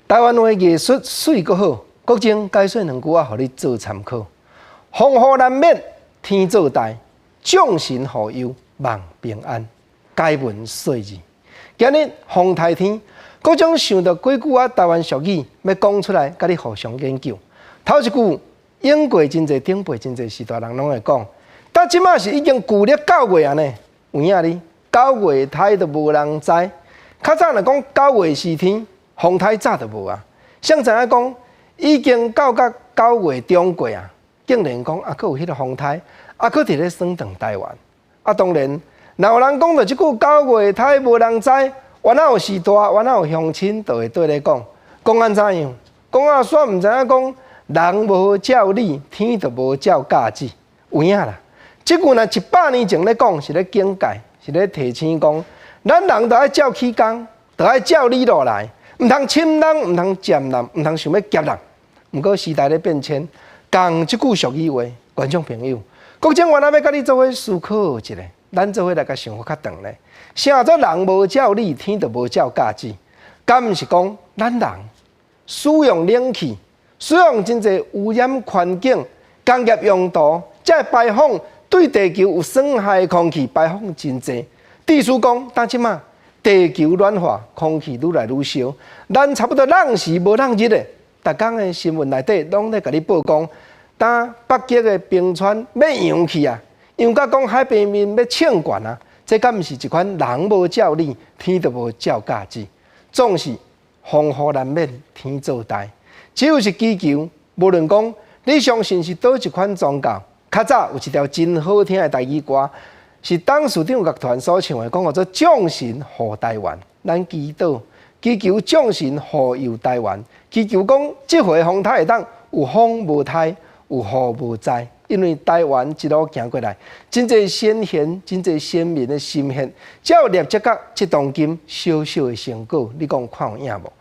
台湾话艺术水阁好，国情解说两句啊，互你做参考。风雨难免天作大，众神护佑望平安。解文细字，今日风台天，各种想到几句啊台湾俗语要讲出来，甲你互相研究。头一句用过真侪，顶辈真侪时代人拢会讲，但即马是已经旧历9月啊呢，有影哩？9月台都无人知。较早若讲9月是天，风台早就无啊。谁知影讲已经到9月中过啊，竟然讲还佫有迄个风台，还佫伫咧耍转台湾。啊，当然，若有人讲到即句9月台无人知，原来有时代，原来有乡亲就会对咧讲，讲安怎样？讲啊，煞毋知影讲人无照理，天就无照价值，有影啦。即句若100年前咧讲，是咧警戒，是咧提醒讲，咱人着爱照起工，着爱照理落来，毋通侵人，毋通占人，毋通想要劫人。毋过时代咧变迁，讲即句俗语话，观众朋友，国情原来要甲你做伙思考一下，咱做伙来甲想法较长咧。啥做人无照理，天就无照价值？敢毋是讲咱人使用冷气，使用真侪污染环境、工业用途，才会排放对地球有损害的空气排放真侪。意思讲，当即马地球暖化，空气愈来愈烧，咱差不多冷时无冷日的。逐工的新闻内底拢咧甲你报讲，当北极的冰川要扬去啊，扬甲讲海平面要冲悬啊，这敢毋是一款人无照理，天就无照价值？总是风雨难免天作大，只有是祈求，无论讲你相信是倒一款宗教。较早有一条真好听的台语歌，是董事长乐团所唱的，讲叫做“众神护台湾”。咱祈祷，祈求众神护佑台湾，祈求讲这回风台会当有风无台，有雨无灾。因为台湾一路行过来，真侪先贤、真侪先民的心血，才有立即到这当今小小的成果。你讲看有影无？